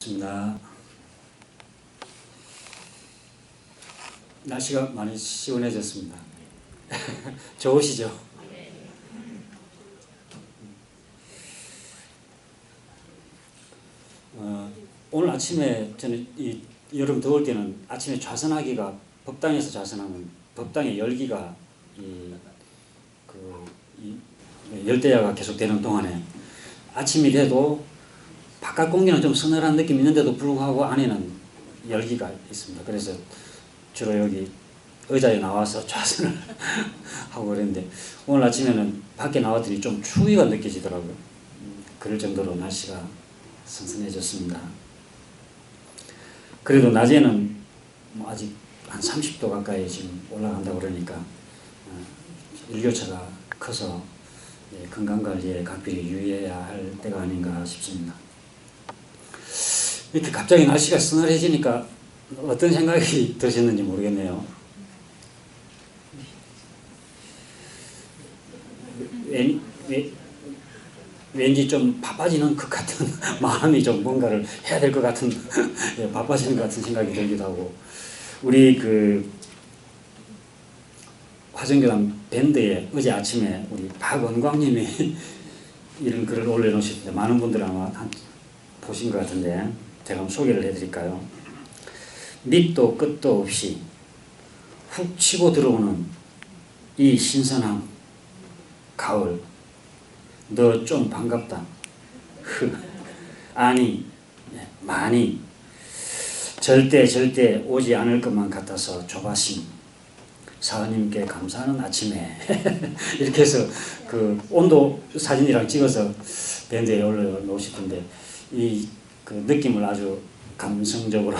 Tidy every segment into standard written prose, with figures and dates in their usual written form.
좋습니다. 날씨가 많이 시원해졌습니다. 좋으시죠? 오늘 아침에 저는 이 여름 더울 때는 아침에 좌선하기가 법당에서 좌선하면 법당의 열기가 열대야가 계속되는 동안에 아침이 돼도 바깥 공기는 좀 서늘한 느낌이 있는데도 불구하고 안에는 열기가 있습니다. 그래서 주로 여기 의자에 나와서 좌선을 하고 그랬는데 오늘 아침에는 밖에 나왔더니 좀 추위가 느껴지더라고요. 그럴 정도로 날씨가 선선해졌습니다. 그래도 낮에는 뭐 아직 한 30도 가까이 지금 올라간다고 그러니까 일교차가 커서 건강관리에 각별히 유의해야 할 때가 아닌가 싶습니다. 이렇게 갑자기 날씨가 서늘해지니까 어떤 생각이 드셨는지 모르겠네요. 왠지 좀 바빠지는 것 같은 마음이 좀 뭔가를 해야 될 것 같은 바빠지는 것 같은 생각이 들기도 하고, 우리 화정교단 밴드에 어제 아침에 우리 박원광님이 이런 글을 올려놓으실 때 많은 분들 아마 보신 것 같은데 제가 한번 소개를 해드릴까요? 밑도 끝도 없이 훅 치고 들어오는 이 신선한 가을, 너 좀 반갑다. 아니, 많이, 절대 오지 않을 것만 같아서 조바심. 사장님께 감사하는 아침에 이렇게 해서 그 온도 사진이랑 찍어서 밴드에 올려놓으시던데 이 그 느낌을 아주 감성적으로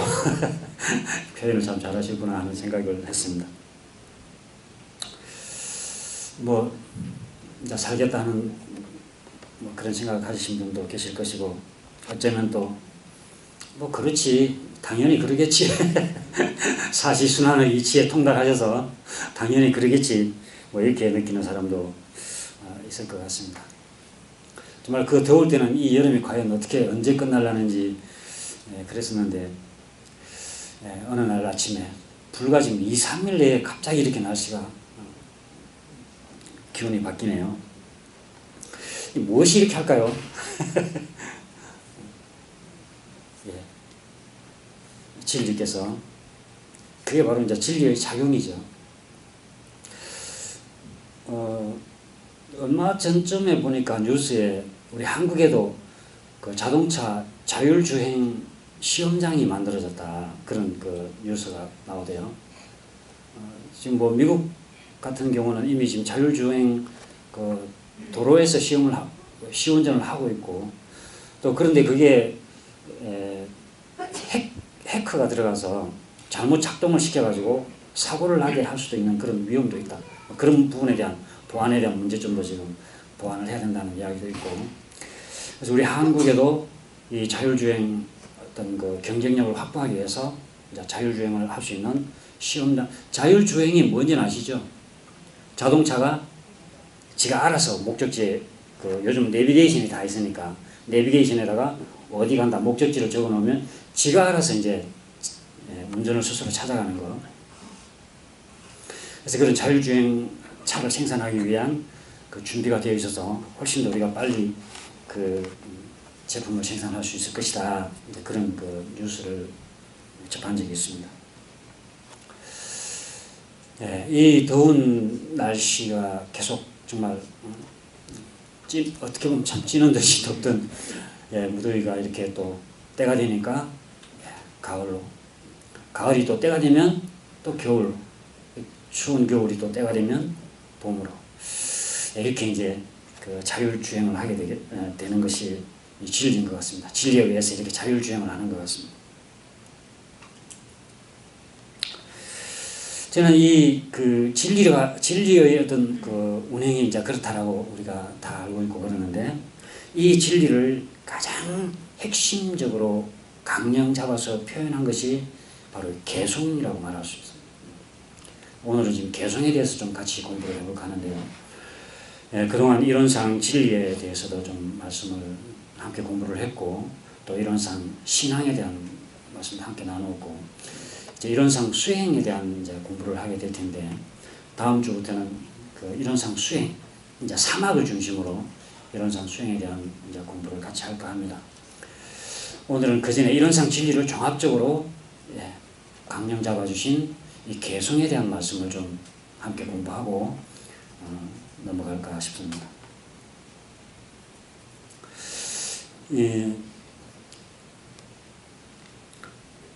표현을 참 잘하시구나 하는 생각을 했습니다. 뭐 이제 살겠다는 뭐 그런 생각을 가지신 분도 계실 것이고, 어쩌면 또 뭐 그렇지, 당연히 그러겠지 사시순환의 이치에 통달하셔서 당연히 그러겠지, 뭐 이렇게 느끼는 사람도 있을 것 같습니다. 정말 그 더울 때는 이 여름이 과연 어떻게 언제 끝날라는지 그랬었는데, 어느 날 아침에 불과 지금 2-3일 내에 갑자기 이렇게 날씨가 기온이 바뀌네요. 무엇이 이렇게 할까요? 진리께서, 그게 바로 이제 진리의 작용이죠. 얼마 전쯤에 보니까 뉴스에 우리 한국에도 그 자동차 자율주행 시험장이 만들어졌다, 그런 그 뉴스가 나오대요. 지금 뭐 미국 같은 경우는 이미 지금 자율주행 그 도로에서 시운전을 하고 있고, 또 그런데 그게 해커가 들어가서 잘못 작동을 시켜가지고 사고를 나게 할 수도 있는 그런 위험도 있다. 그런 부분에 대한 보안에 대한 문제점도 지금 보완을 해야 된다는 이야기도 있고, 그래서 우리 한국에도 이 자율주행 어떤 그 경쟁력을 확보하기 위해서 이제 자율주행을 할 수 있는 시험장. 자율주행이 뭔지는 아시죠? 자동차가 지가 알아서 목적지에, 그 요즘 내비게이션이 다 있으니까 내비게이션에다가 어디 간다 목적지를 적어 놓으면 지가 알아서 이제 운전을 스스로 찾아가는 거. 그래서 그런 자율주행 차를 생산하기 위한 그 준비가 되어 있어서 훨씬 더 우리가 빨리 그 제품을 생산할 수 있을 것이다, 그런 그 뉴스를 접한 적이 있습니다. 이 더운 날씨가 계속 정말 어떻게 보면 참 찌는 듯이 덥던 무더위가 이렇게 또 때가 되니까 가을로, 가을이 또 때가 되면 또 겨울, 추운 겨울이 또 때가 되면 봄으로, 이렇게 이제 그 자율주행을 하게 되는 것이 진리인 것 같습니다. 진리에 의해서 이렇게 자율주행을 하는 것 같습니다. 저는 이 그 진리의 어떤 그 운행이 이제 그렇다라고 우리가 다 알고 있고 그러는데, 이 진리를 가장 핵심적으로 강령 잡아서 표현한 것이 바로 개송이라고 말할 수 있습니다. 오늘은 지금 개송에 대해서 좀 같이 공부를 해볼까 하는데요. 그동안 이론상 진리에 대해서도 좀 말씀을 함께 공부를 했고, 또 이론상 신앙에 대한 말씀도 함께 나누고 이제 이론상 수행에 대한 이제 공부를 하게 될 텐데 다음 주부터는 그 이론상 수행 이제 사막을 중심으로 이론상 수행에 대한 이제 공부를 같이 할까 합니다. 오늘은 그 전에 이론상 진리를 종합적으로 강령 잡아주신 이 개성에 대한 말씀을 좀 함께 공부하고 넘어갈까 싶습니다.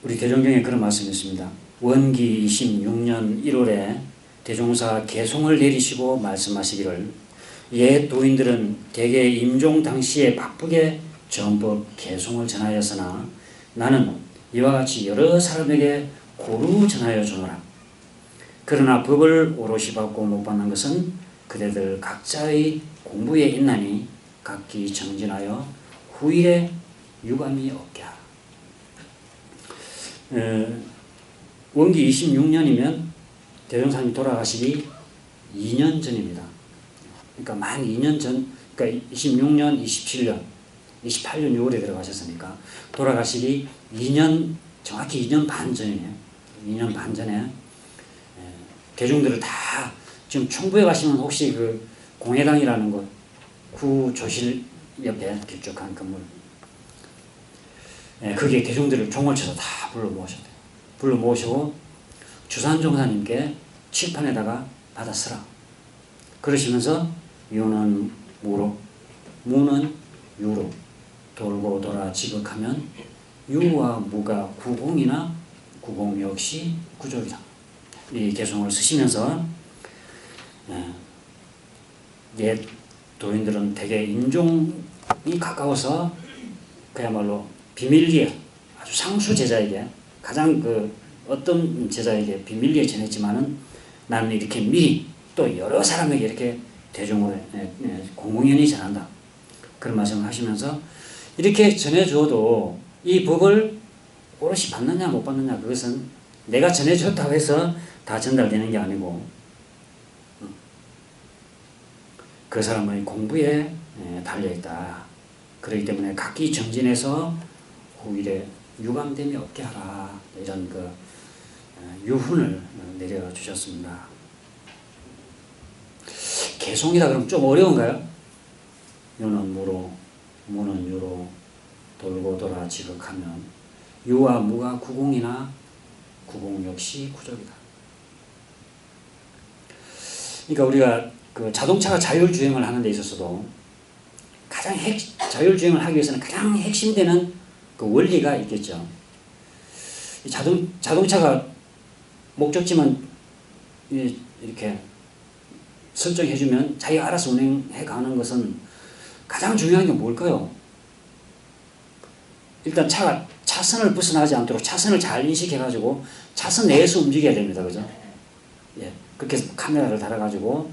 우리 계정경에 그런 말씀이 있습니다. 원기 26년 1월에 대종사 개송을 내리시고 말씀하시기를 옛 도인들은 대개 임종 당시에 바쁘게 전법 개송을 전하였으나 나는 이와 같이 여러 사람에게 고루 전하여 주노라. 그러나 법을 오롯이 받고 못 받는 것은 그대들 각자의 공부에 있나니 각기 정진하여 후일에 유감이 없게 하라. 원기 26년이면 대종사님 돌아가시기 2년 전입니다. 그러니까 만 2년 전, 그러니까 26년, 27년, 28년 6월에 들어가셨으니까 돌아가시기 2년, 정확히 2년 반 전이에요. 2년 반 전에 대중들을 다 지금 충북에 가시면 혹시 그 공회당이라는 곳 구조실 옆에 길쭉한 건물 거기에 대중들을 종을 쳐서 다 불러 모으셨대요. 불러 모으시고 주산종사님께 칠판에다가 받아 쓰라. 그러시면서 유는 무로, 무는 유로, 돌고 돌아 지극하면 유와 무가 구공이나 구공 역시 구족이다. 이 개송을 쓰시면서 옛 도인들은 대개 임종이 가까워서 그야말로 비밀리에 아주 상수 제자에게 가장 그 어떤 제자에게 비밀리에 전했지만은 나는 이렇게 미리 또 여러 사람에게 이렇게 대중으로 공공연히 전한다. 그런 말씀을 하시면서 이렇게 전해줘도 이 법을 오롯이 받느냐 못 받느냐 그것은 내가 전해줬다고 해서 다 전달되는 게 아니고 그 사람의 공부에 달려있다. 그렇기 때문에 각기 정진해서 후일에 유감됨이 없게 하라. 이런 그 유훈을 내려주셨습니다. 개송이라 그러면 좀 어려운가요? 유는 무로, 무는 유로, 돌고 돌아 지극하면 유와 무가 구공이나 구공 역시 구족이다. 그러니까 우리가 그 자동차가 자율주행을 하는 데 있어서도 가장 자율주행을 하기 위해서는 가장 핵심되는 그 원리가 있겠죠. 이 자동차가 목적지만 이렇게 설정해주면 자기가 알아서 운행해 가는 것은 가장 중요한 게 뭘까요? 일단 차가 차선을 벗어나지 않도록 차선을 잘 인식해가지고 차선 내에서 움직여야 됩니다. 그죠? 그렇게 해서 카메라를 달아가지고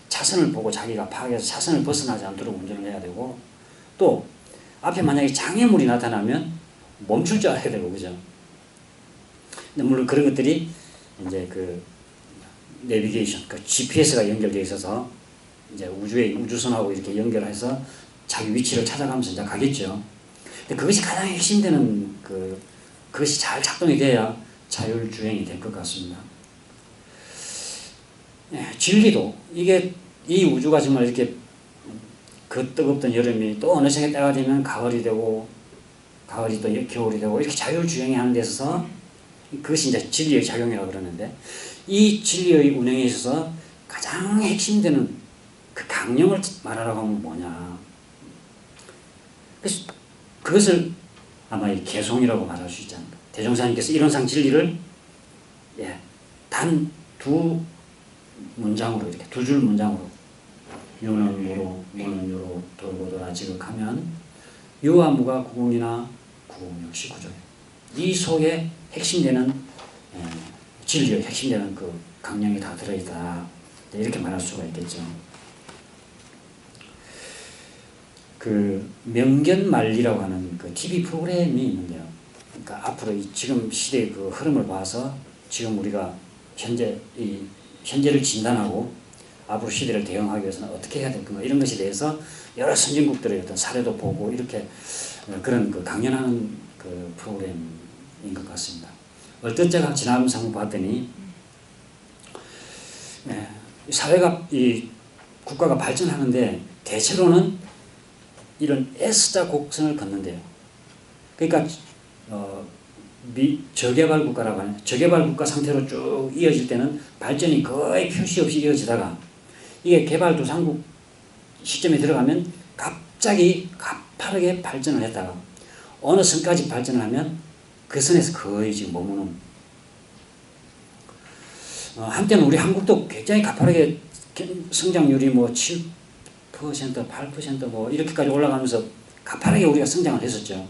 차선을 보고 자기가 파악해서 차선을 벗어나지 않도록 운전을 해야 되고 또 앞에 만약에 장애물이 나타나면 멈출 줄 알아야 되고 그죠? 근데 물론 그런 것들이 이제 그 내비게이션, 그 GPS가 연결되어 있어서 이제 우주선하고 이렇게 연결해서 자기 위치를 찾아가면서 이제 가겠죠. 근데 그것이 가장 핵심되는 그것이 잘 작동이 돼야 자율주행이 될 것 같습니다. 진리도 이게 이 우주가 정말 이렇게 그 뜨겁던 여름이 또 어느 생에 때가 되면 가을이 되고 가을이 또 겨울이 되고 이렇게 자율주행이 하는 데 있어서 그것이 이제 진리의 작용이라고 그러는데 이 진리의 운행에 있어서 가장 핵심되는 그 강령을 말하라고 하면 뭐냐. 그래서 그것을 아마 이 개송이라고 말할 수 있지 않을까. 대종사님께서 이론상 진리를 단 두 문장으로 이렇게 두 줄 문장으로 유는 무로, 무는 유로, 돌고 돌아 지극하면 유와 무가 구공이나 구공 역시 구조예요. 이 속에 핵심되는 진리의 핵심되는 그 강령이 다 들어있다. 이렇게 말할 수가 있겠죠. 그 명견만리라고 하는 그 TV 프로그램이 있는데요. 그러니까 앞으로 지금 시대의 그 흐름을 봐서 지금 우리가 현재를 진단하고 앞으로 시대를 대응하기 위해서는 어떻게 해야 될 건가 이런 것에 대해서 여러 선진국들의 어떤 사례도 보고 이렇게 그런 그 강연하는 그 프로그램인 것 같습니다. 얼핏 제가 지나가면서 한번 봤더니 사회가 이 국가가 발전하는데 대체로는 이런 S자 곡선을 걷는데요. 그러니까 저개발 국가라고 하는 저개발 국가 상태로 쭉 이어질 때는 발전이 거의 표시 없이 이어지다가 이게 개발도상국 시점에 들어가면 갑자기 가파르게 발전을 했다가 어느 선까지 발전을 하면 그 선에서 거의 지금 머무는 한때는 우리 한국도 굉장히 가파르게 성장률이 뭐 7%, 8% 뭐 이렇게까지 올라가면서 가파르게 우리가 성장을 했었죠.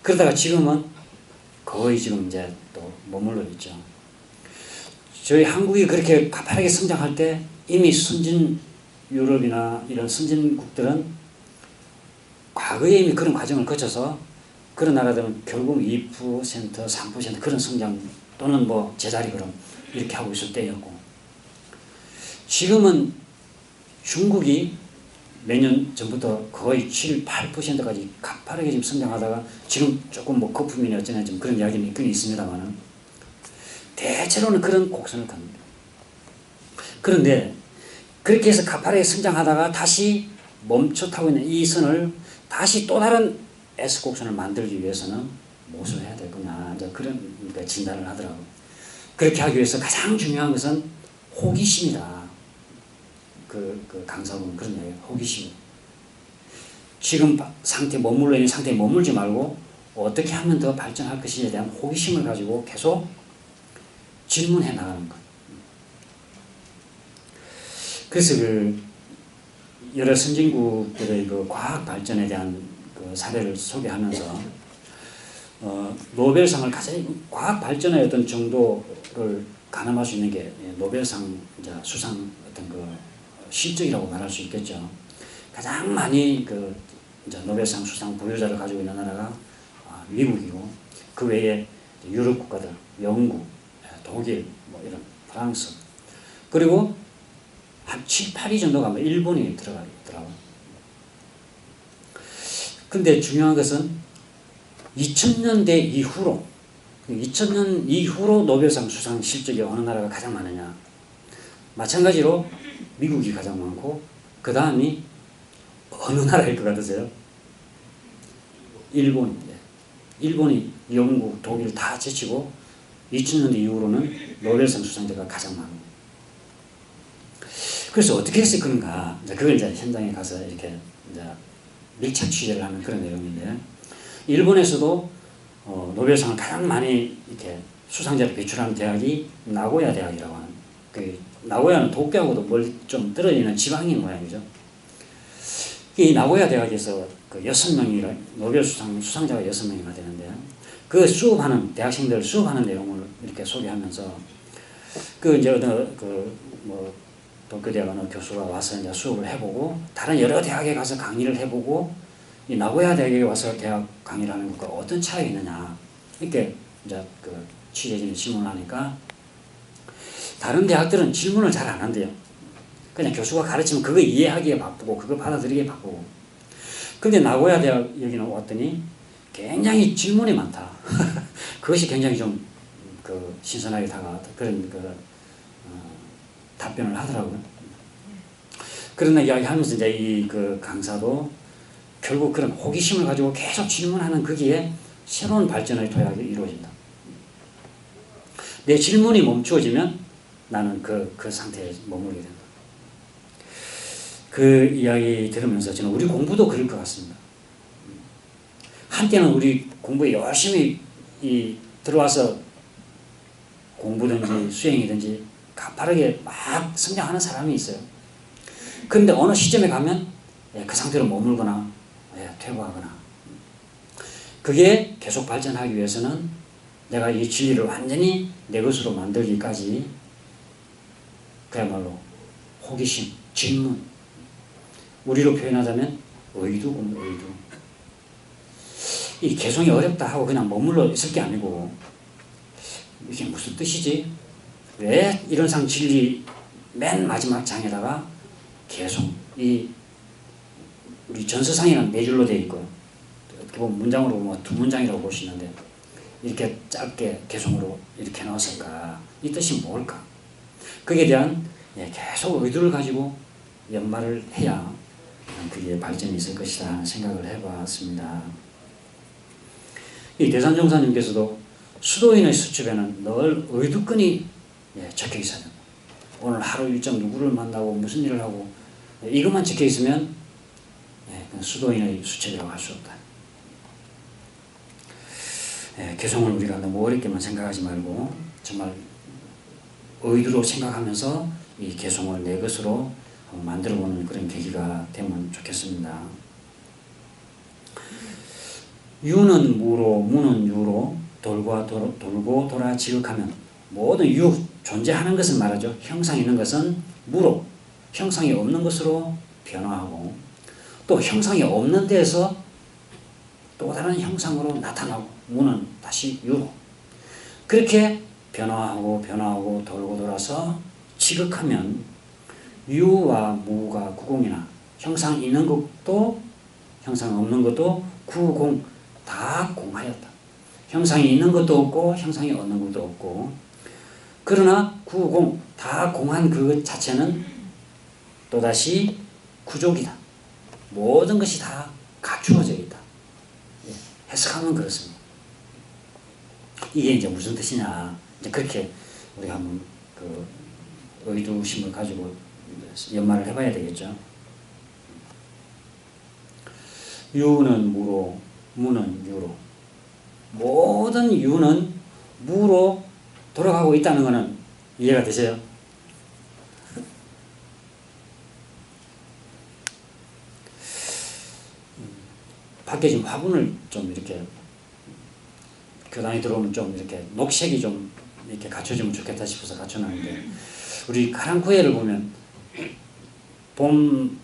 그러다가 지금은 거의 지금 이제 또 머물러 있죠. 저희 한국이 그렇게 가파르게 성장할 때 이미 선진 유럽이나 이런 선진국들은 과거에 이미 그런 과정을 거쳐서 그런 나라들은 결국 2%, 3% 그런 성장 또는 뭐 제자리걸음 이렇게 하고 있을 때였고 지금은 중국이 몇 년 전부터 거의 7, 8%까지 가파르게 지금 성장하다가 지금 조금 뭐 거품이나 어쩌나 좀 그런 이야기는 있긴 있습니다만은 대체로는 그런 곡선을 걷는다. 그런데 그렇게 해서 가파르게 성장하다가 다시 멈춰타고 있는 이 선을 다시 또 다른 S곡선을 만들기 위해서는 무엇을 해야 될 거냐 이제 그런 진단을 하더라고요. 그렇게 하기 위해서 가장 중요한 것은 호기심이다. 그 강사분 그런 얘기예요. 호기심. 지금 상태에 머물러 있는 상태에 머물지 말고 어떻게 하면 더 발전할 것인지에 대한 호기심을 가지고 계속 질문해 나가는 것. 그래서 그 여러 선진국들의 그 과학 발전에 대한 그 사례를 소개하면서 노벨상을 가장 과학 발전의 어떤 정도를 가늠할 수 있는 게 노벨상 이제 수상 어떤 그 실적이라고 말할 수 있겠죠. 가장 많이 그 이제 노벨상 수상 보유자를 가지고 있는 나라가 미국이고 그 외에 유럽 국가들, 영국, 독일, 뭐 이런 프랑스 그리고 한 7, 8위 정도가 뭐 일본이 들어가 있더라고요. 근데 중요한 것은 2000년대 이후로 2000년 이후로 노벨상 수상 실적이 어느 나라가 가장 많으냐. 마찬가지로 미국이 가장 많고 그 다음이 어느 나라일 것 같으세요? 일본인데 일본이 영국, 독일 다 제치고 2000년대 이후로는 노벨상 수상자가 가장 많아요. 그래서 어떻게 해서 그런가? 그걸 이제 현장에 가서 이렇게 이제 밀착 취재를 하는 그런 내용인데 일본에서도 노벨상을 가장 많이 이렇게 수상자를 배출하는 대학이 나고야 대학이라고 하는 그 나고야는 도쿄하고도 멀리 좀 떨어지는 지방인 모양이죠. 이 나고야 대학에서 그 6명이 노벨 수상자가 6명이나 되는데 그 수업하는 대학생들 수업하는 내용을 이렇게 소개하면서 그 이제 어느 그 뭐 도쿄대학 어느 교수가 와서 이제 수업을 해보고 다른 여러 대학에 가서 강의를 해보고 이 나고야 대학에 와서 대학 강의를 하는 것과 어떤 차이가 있느냐 이렇게 이제 그 취재진이 질문을 하니까 다른 대학들은 질문을 잘 안 한대요. 그냥 교수가 가르치면 그거 이해하기에 바쁘고 그거 받아들이기에 바쁘고 근데 나고야 대학 여기는 왔더니 굉장히 질문이 많다. 그것이 굉장히 좀 그 신선하게 다가왔다. 그런 그 답변을 하더라고요. 그런 이야기 하면서 이제 이 그 강사도 결국 그런 호기심을 가지고 계속 질문하는 거기에 새로운 발전의 도약이 이루어진다. 내 질문이 멈추어지면 나는 그 상태에 머물게 된다. 그 이야기 들으면서 저는 우리 공부도 그럴 것 같습니다. 한때는 우리 공부에 열심히 들어와서 공부든지 수행이든지 가파르게 막 성장하는 사람이 있어요. 그런데 어느 시점에 가면 그 상태로 머물거나 퇴보하거나 그게 계속 발전하기 위해서는 내가 이 진리를 완전히 내 것으로 만들기까지 그야말로 호기심, 질문 우리로 표현하자면 의두 공부, 의두 이 개성이 어렵다 하고 그냥 머물러 있을 게 아니고 이게 무슨 뜻이지? 왜 이런 진리 맨 마지막 장에다가 계속 이 우리 전서상에는 네 줄로 되어 있고요. 어떻게 보면 문장으로 뭐 두 문장이라고 볼 수 있는데 이렇게 짧게 개성으로 이렇게 나왔을까? 이 뜻이 뭘까? 거기에 대한 계속 의도를 가지고 연말을 해야 그게 발전이 있을 것이다 하는 생각을 해봤습니다. 이 대산종사님께서도 수도인의 수첩에는 늘 의두끈이 적혀 있어야 된다. 오늘 하루 일정 누구를 만나고 무슨 일을 하고 이것만 적혀 있으면 수도인의 수첩이라고 할 수 없다. 개성을 우리가 너무 어렵게만 생각하지 말고 정말 의도로 생각하면서 이 개성을 내 것으로 만들어보는 그런 계기가 되면 좋겠습니다. 유는 무로, 무는 유로, 돌고 돌아 지극하면 모든 유, 존재하는 것을 말하죠. 형상이 있는 것은 무로, 형상이 없는 것으로 변화하고 또 형상이 없는 데에서 또 다른 형상으로 나타나고 무는 다시 유로 그렇게 변화하고 돌고 돌아서 지극하면 유와 무가 구공이나 형상 있는 것도 형상 없는 것도 구공 다 공하였다. 형상이 있는 것도 없고 형상이 없는 것도 없고 그러나 구공 다 공한 그 자체는 또다시 구족이다. 모든 것이 다 갖추어져 있다. 해석하면 그렇습니다. 이게 이제 무슨 뜻이냐 이제 그렇게 우리가 한번 그 의두심을 가지고 연말을 해봐야 되겠죠. 유는 무로, 무는 유로. 모든 유는 무로 돌아가고 있다는 것은 이해가 되세요? 밖에 지금 화분을 좀 이렇게 교당에 들어오면 좀 이렇게 녹색이 좀 이렇게 갖춰지면 좋겠다 싶어서 갖춰놨는데 우리 카랑코에를 보면 봄,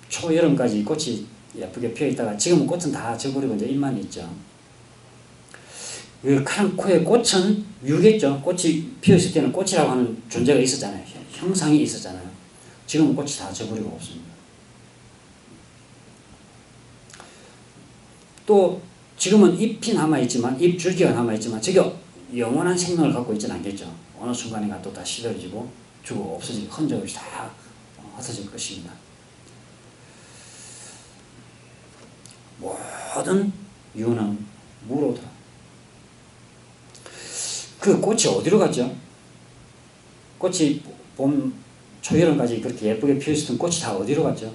초, 여름까지 꽃이 예쁘게 피어있다가 지금은 꽃은 다 져버리고 이제 잎만 있죠. 그 카랑코에 꽃은 유겠죠. 꽃이 피어있을 때는 꽃이라고 하는 존재가 있었잖아요. 형상이 있었잖아요. 지금은 꽃이 다 져버리고 없습니다. 또 지금은 잎이 남아있지만 잎줄기가 남아있지만 저게 영원한 생명을 갖고 있지는 않겠죠. 어느 순간에 또 다 시들어지고 죽고 없어지고 흔적 없이 다 흩어질 것입니다. 모든 유는 무로더라. 그 꽃이 어디로 갔죠? 꽃이 봄, 초여름까지 그렇게 예쁘게 피어있었던 꽃이 다 어디로 갔죠?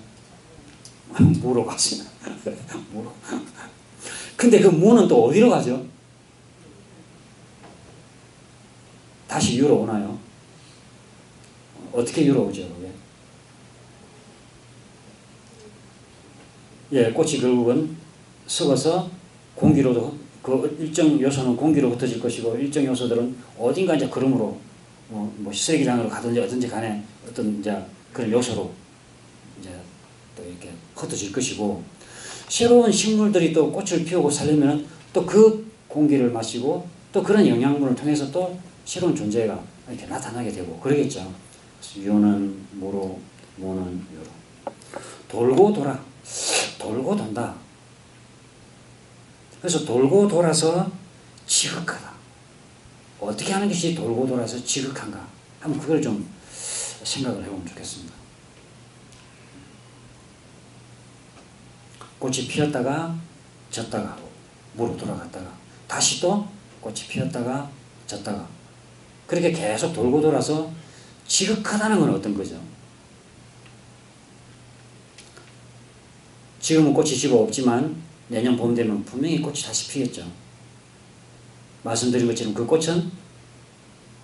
무로 갔습니다. 무로. 근데 그 무는 또 어디로 가죠? 다시 유로 오나요? 어떻게 유로 오죠? 그게? 예, 꽃이 결국은 썩어서 공기로도 그 일정 요소는 공기로 흩어질 것이고 일정 요소들은 어딘가 이제 그름으로 뭐 쓰레기장으로 가든지 어든지 간에 어떤 이제 그런 요소로 이제 또 이렇게 흩어질 것이고 새로운 식물들이 또 꽃을 피우고 살려면 또 그 공기를 마시고 또 그런 영양분을 통해서 또 새로운 존재가 이렇게 나타나게 되고 그러겠죠. 유는 무로, 무는 유로. 돌고 돌아, 돌고 돈다. 그래서 돌고 돌아서 지극하다. 어떻게 하는 것이 돌고 돌아서 지극한가? 한번 그걸 좀 생각을 해보면 좋겠습니다. 꽃이 피었다가 졌다가 무로 돌아갔다가 다시 또 꽃이 피었다가 졌다가 그렇게 계속 돌고 돌아서 지극하다는 건 어떤 거죠? 지금은 꽃이 지고 없지만 내년 봄 되면 분명히 꽃이 다시 피겠죠. 말씀드린 것처럼 그 꽃은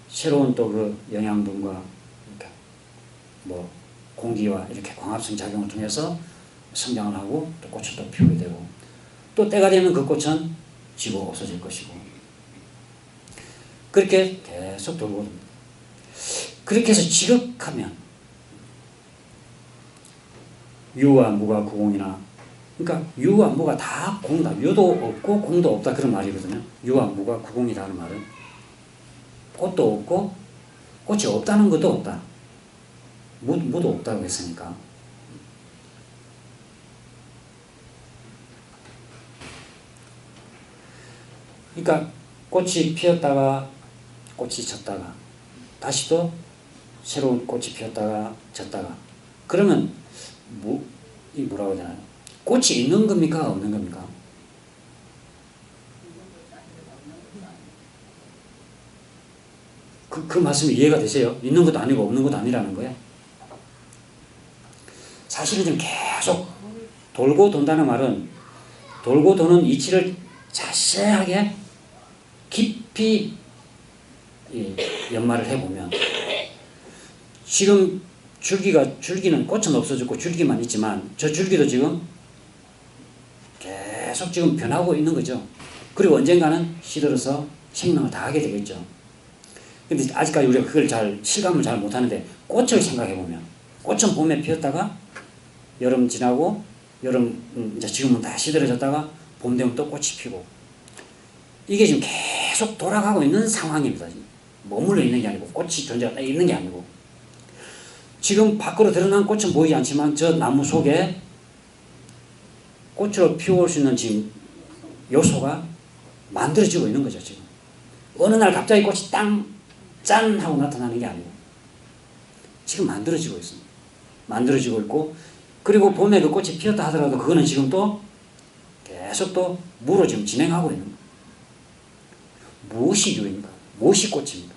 새로운 또 그 영양분과 뭐 공기와 이렇게 광합성 작용을 통해서 성장을 하고 또 꽃을 또 피우게 되고 또 때가 되면 그 꽃은 지고 없어질 것이고 그렇게 계속 돌고 돕니다. 그렇게 해서 지극하면 유와 무가 구공이나 그러니까 유와 무가 다 공다. 유도 없고 공도 없다 그런 말이거든요. 유와 무가 구공이다 하는 말은 꽃도 없고 꽃이 없다는 것도 없다. 무도 없다고 했으니까. 그러니까 꽃이 피었다가 꽃이 졌다가 다시 또 새로운 꽃이 피었다가 졌다가, 그러면 이 뭐라고 해야 되나요? 꽃이 있는 겁니까 없는 겁니까? 그 말씀이 이해가 되세요? 있는 것도 아니고 없는 것도 아니라는 거예요. 사실은 지금 계속 돌고 돈다는 말은, 돌고 도는 이치를 자세하게 깊이 연마를 해보면, 지금 줄기는 꽃은 없어졌고 줄기만 있지만 저 줄기도 지금 계속 지금 변하고 있는 거죠. 그리고 언젠가는 시들어서 생명을 다하게 되겠죠. 근데 아직까지 우리가 그걸 실감을 잘 못하는데, 꽃을 생각해보면, 꽃은 봄에 피었다가 여름 지나고 이제 지금은 다 시들어졌다가 봄 되면 또 꽃이 피고, 이게 지금 계속 돌아가고 있는 상황입니다. 머물러 있는 게 아니고, 꽃이 존재하고 있는 게 아니고, 지금 밖으로 드러난 꽃은 보이지 않지만 저 나무 속에 꽃으로 피워올 수 있는 지금 요소가 만들어지고 있는 거죠. 지금 어느 날 갑자기 꽃이 짠 하고 나타나는 게 아니고 지금 만들어지고 있습니다. 만들어지고 있고, 그리고 봄에 그 꽃이 피었다 하더라도 그거는 지금 또 계속 또 무로 지금 진행하고 있는 거예요. 무엇이 유입니까? 무엇이 꽃입니까?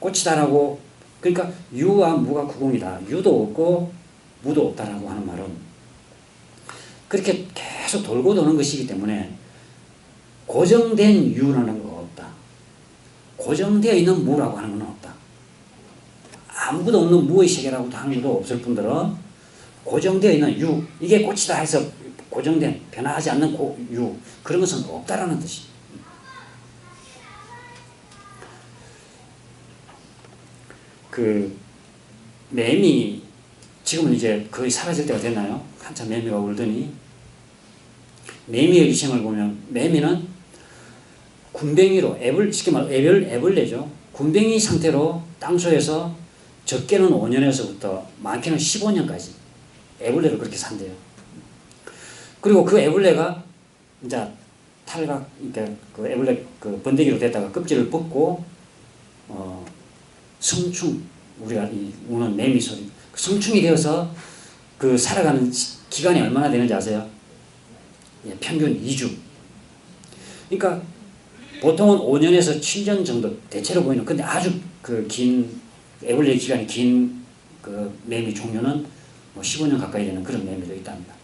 꽃이다라고, 그러니까 유와 무가 구공이다. 유도 없고 무도 없다라고 하는 말은 그렇게 계속 돌고 도는 것이기 때문에 고정된 유라는 거 없다. 고정되어 있는 무라고 하는 건 없다. 아무것도 없는 무의 세계라고도 하는 것도 없을 뿐더러 고정되어 있는 유, 이게 꽃이다 해서 고정된, 변화하지 않는 유, 그런 것은 없다라는 뜻이에요. 그 매미, 지금은 이제 거의 사라질 때가 됐나요? 한참 매미가 울더니, 매미의 위생을 보면 매미는 군뱅이로, 쉽게 말해 애벌레죠. 군뱅이 상태로 땅속에서 적게는 5년에서부터 많게는 15년까지 애벌레로 그렇게 산대요. 그리고 그 애벌레가 이제 탈각, 그러니까 그 애벌레 그 번데기로 됐다가 껍질을 벗고 성충, 우리가 우는 매미 소리, 성충이 되어서 그 살아가는 기간이 얼마나 되는지 아세요? 예, 평균 2주. 그러니까 보통은 5년에서 7년 정도 대체로 보이는, 근데 아주 그 긴 애벌레 기간이 긴 그 매미 종류는 뭐 15년 가까이 되는 그런 매미도 있답니다.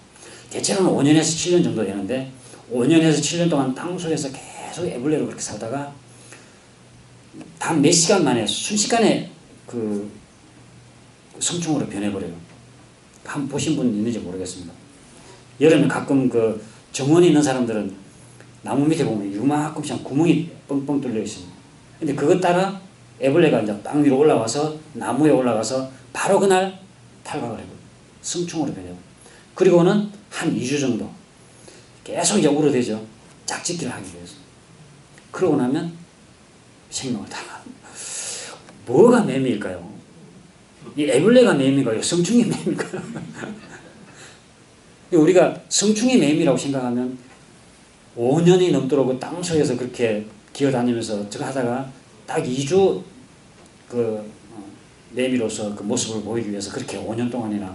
대체로는 5년에서 7년 정도 되는데, 5년에서 7년 동안 땅속에서 계속 애벌레로 그렇게 살다가 단 몇 시간 만에, 순식간에 그 성충으로 변해버려요. 한번 보신 분 있는지 모르겠습니다. 여름에 가끔 그 정원에 있는 사람들은 나무 밑에 보면 유만큼씩 구멍이 뻥뻥 뚫려 있습니다. 근데 그것 따라 애벌레가 이제 땅 위로 올라와서 나무에 올라가서 바로 그날 탈각을 해버려요. 성충으로 변해요. 그리고는 한 2주 정도 계속 이제 울어대죠. 짝짓기를 하기 위해서. 그러고 나면 생명을 다합니다. 뭐가 매미일까요? 이 애벌레가 매미일까요? 성충이 매미일까요? 우리가 성충이 매미라고 생각하면 5년이 넘도록 땅속에서 그렇게 기어다니면서 저거 하다가 딱 2주 그 매미로서 그 모습을 보이기 위해서 그렇게 5년 동안이나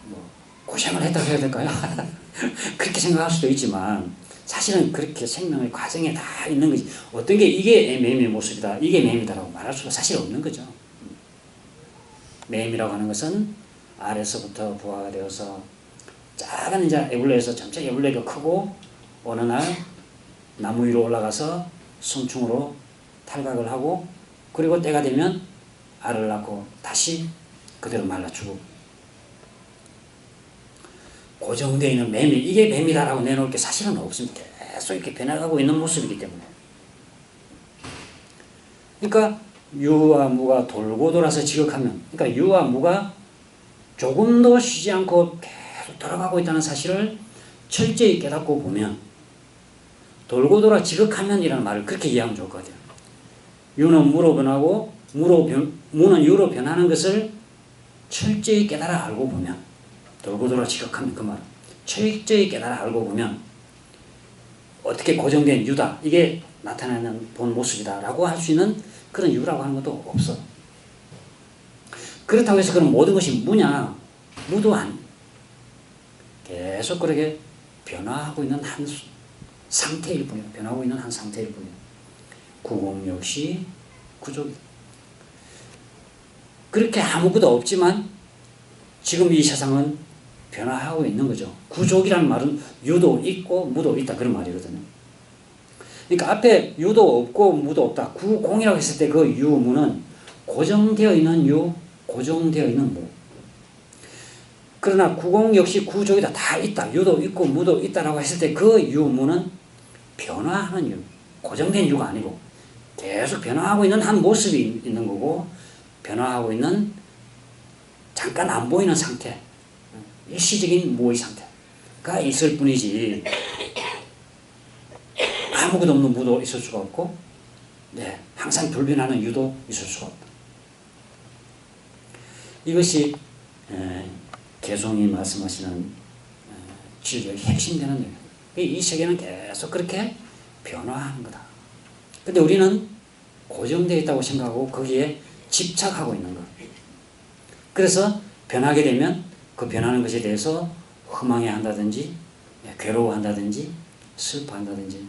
뭐 고생을 했다고 해야 될까요? 그렇게 생각할 수도 있지만 사실은 그렇게 생명의 과정에 다 있는 거지. 어떤 게 이게 매미의 모습이다, 이게 매미다라고 말할 수가 사실 없는 거죠. 매미라고 하는 것은 아래서부터 부화가 되어서 작은 이제 애벌레에서 점차 애벌레가 크고 어느 날 나무 위로 올라가서 성충으로 탈각을 하고, 그리고 때가 되면 알을 낳고 다시 그대로 말라주고, 고정되어 있는 매미, 이게 매미다라고 내놓을 게 사실은 없습니다. 계속 이렇게 변해가고 있는 모습이기 때문에. 그러니까 유와 무가 돌고 돌아서 지극하면, 그러니까 유와 무가 조금도 쉬지 않고 계속 돌아가고 있다는 사실을 철저히 깨닫고 보면, 돌고 돌아 지극하면 이라는 말을 그렇게 이해하면 좋을 것 같아요. 유는 무로 변하고 무는 유로 변하는 것을 철저히 깨달아 알고 보면, 돌고 돌아 지각하면 그 말은 철저히 깨달아 알고 보면 어떻게 고정된 유다, 이게 나타나는 본 모습이다라고 할 수 있는 그런 유라고 하는 것도 없어. 그렇다고 해서 그럼 모든 것이 무냐? 무도 아니. 계속 그렇게 변화하고 있는 한 상태일 뿐이야. 변하고 있는 한 상태일 뿐이야. 구공 역시 구족이다. 그렇게 아무것도 없지만 지금 이 세상은 변화하고 있는 거죠. 구족이라는 말은 유도 있고 무도 있다, 그런 말이거든요. 그러니까 앞에 유도 없고 무도 없다, 구공이라고 했을 때 그 유, 무는 고정되어 있는 유, 고정되어 있는 무. 그러나 구공 역시 구족이다, 다 있다, 유도 있고 무도 있다라고 했을 때 그 유, 무는 변화하는 유, 고정된 유가 아니고 계속 변화하고 있는 한 모습이 있는 거고, 변화하고 있는 잠깐 안 보이는 상태, 일시적인 무의 상태가 있을 뿐이지 아무것도 없는 무도 있을 수가 없고, 네, 항상 불변하는 유도 있을 수가 없다. 이것이 개송이 말씀하시는 진리의 핵심되는 내용. 이 세계는 계속 그렇게 변화하는 거다. 근데 우리는 고정되어 있다고 생각하고 거기에 집착하고 있는 것. 그래서 변하게 되면 그 변하는 것에 대해서 허망해한다든지 괴로워한다든지 슬퍼한다든지,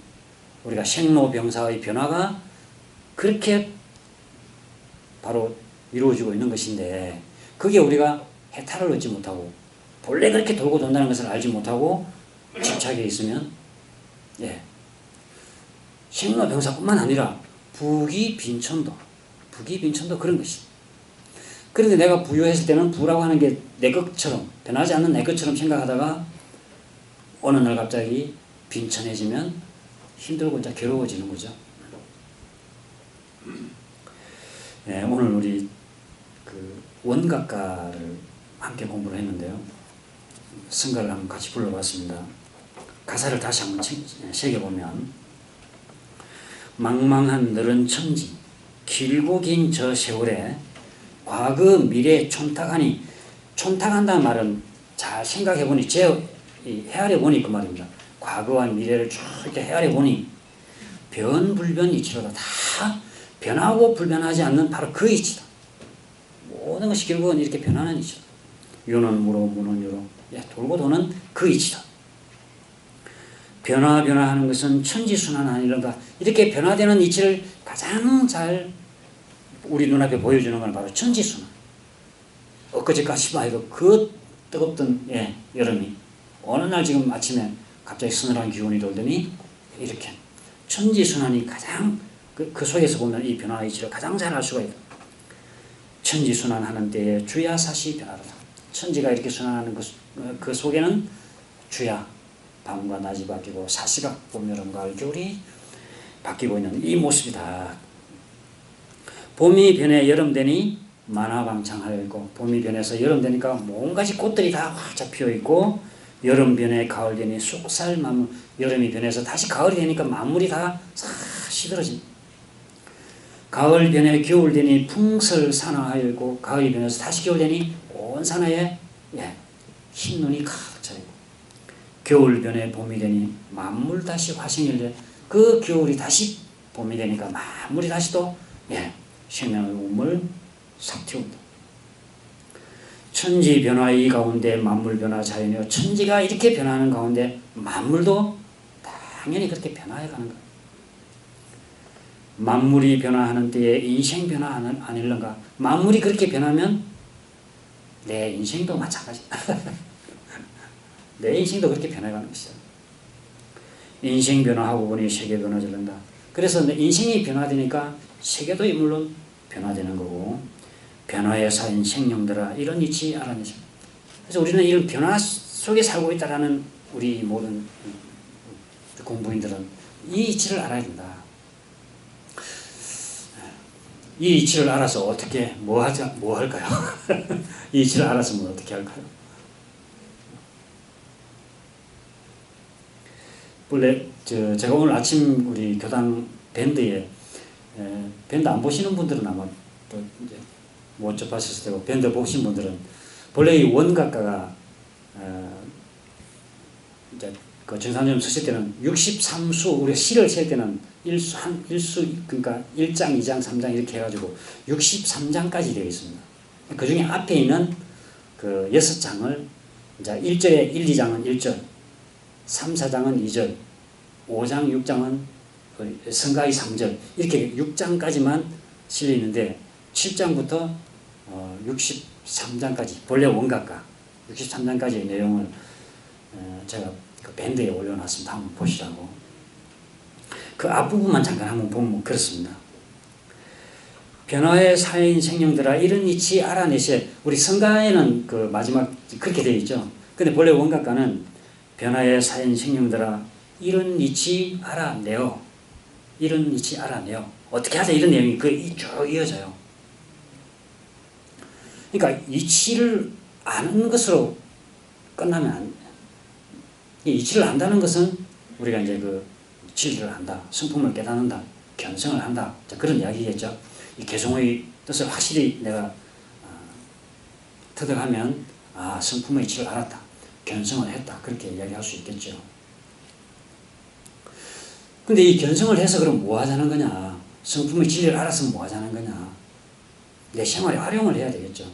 우리가 생로병사의 변화가 그렇게 바로 이루어지고 있는 것인데, 그게 우리가 해탈을 얻지 못하고 본래 그렇게 돌고 돈다는 것을 알지 못하고 집착해 있으면, 생로병사뿐만 아니라 부귀빈천도 그런 것이다. 그런데 내가 부유했을 때는 부라고 하는 게 내 것처럼, 변하지 않는 내 것처럼 생각하다가 어느 날 갑자기 빈천해지면 힘들고 이제 괴로워지는 거죠. 오늘 우리 그 원각가를 함께 공부를 했는데요. 성가를 한번 같이 불러봤습니다. 가사를 다시 한번 새겨보면, 망망한 너른 천지, 길고 긴 저 세월에 과거 미래 촌탁하니, 촌탁한다는 말은 잘 생각해보니, 헤아려보니 그 말입니다. 과거와 미래를 쭉 이렇게 헤아려보니 변불변 이치로다. 다 변하고 불변하지 않는 바로 그 이치다. 모든 것이 결국은 이렇게 변하는 이치다. 유는 무로, 무는 유로, 돌고 도는 그 이치다. 변화하는 것은 천지순환 아니란다. 이렇게 변화되는 이치를 가장 잘 우리 눈앞에 보여주는 건 바로 천지순환. 엊그제까지만 해도 그 뜨겁던 여름이 어느 날 지금 아침에 갑자기 서늘한 기온이 돌더니 이렇게 천지순환이 가장 그 속에서 보면 이 변화의 이치를 가장 잘 알 수가 있다. 천지순환하는 때에 주야 사시 변화로다. 천지가 이렇게 순환하는 그 속에는 주야, 밤과 낮이 바뀌고 사시가 봄, 여름, 가을, 겨울이 바뀌고 있는 이 모습이다. 봄이 변해 여름 되니 만화방창하여 있고, 봄이 변해서 여름 되니까 온가지 꽃들이 다 활짝 피어 있고, 여름 변해 가을 되니 쑥살 만물, 여름이 변해서 다시 가을이 되니까 만물이 다 시들어진다. 가을 변해 겨울 되니 풍설산화하여 있고, 가을이 변해서 다시 겨울 되니 온 산하에 흰눈이 가득 차 있고, 겨울 변해 봄이 되니 만물 다시 화생일래, 그 겨울이 다시 봄이 되니까 만물이 다시 또 생명의 우물 싹 틔운다. 천지 변화의 가운데 만물 변화 자연이요, 천지가 이렇게 변하는 가운데 만물도 당연히 그렇게 변화해가는 거예요. 만물이 변화하는 때에 인생 변화 아닐런가? 만물이 그렇게 변하면 내 인생도 마찬가지. 내 인생도 그렇게 변해가는 것이죠. 인생 변화하고 보니 세계 변화질른다. 그래서 내 인생이 변화되니까 세계도 물론 변화되는 거고, 변화에 쌓인 생명들아 이런 이치 알아내죠. 그래서 우리는 이런 변화 속에 살고 있다라는 우리 모든 공부인들은 이 이치를 알아야 된다. 이 이치를 알아서 어떻게 뭐 할까요? 이 이치를 알았으면 어떻게 할까요? 원래 제가 오늘 아침 우리 교당 밴드에 밴드 안 보시는 분들은 아마 또 이제 못 접하셨을 테고 밴드 보신 분들은 본래 이 원각가가 이제 그 정산점 쓰실 때는 63수 우리가 시를 셀 때는 일수 그러니까 1장, 2장, 3장 이렇게 해가지고 63장까지 되어 있습니다. 그 중에 앞에 있는 그 6장을 이제 1절에 1, 2장은 1절, 3, 4장은 2절, 5장, 6장은 성가의 3절 이렇게 6장까지만 실려 있는데 7장부터 63장까지 본래 원각가 63장까지의 내용을 제가 그 밴드에 올려놨습니다. 한번 보시라고. 그 앞부분만 잠깐 한번 보면 그렇습니다. 변화의 사인 생명들아 이런 이치 알아내시. 우리 성가에는 그 마지막 그렇게 되어 있죠. 근데 본래 원각가는 변화의 사인 생명들아 이런 이치 알아내어. 이런 이치 알아내어. 어떻게 하자 이런 내용이 쭉 이어져요. 그러니까 이치를 아는 것으로 끝나면 안 돼. 이치를 안다는 것은 우리가 이제 그 진리를 한다, 성품을 깨닫는다, 견성을 한다, 그런 이야기겠죠. 이 개성의 뜻을 확실히 내가 터득하면 성품의 이치를 알았다, 견성을 했다 그렇게 이야기할 수 있겠죠. 근데 이 견성을 해서 그럼 뭐 하자는 거냐? 성품의 진리를 알았으면 뭐 하자는 거냐? 내 생활에 활용을 해야 되겠죠.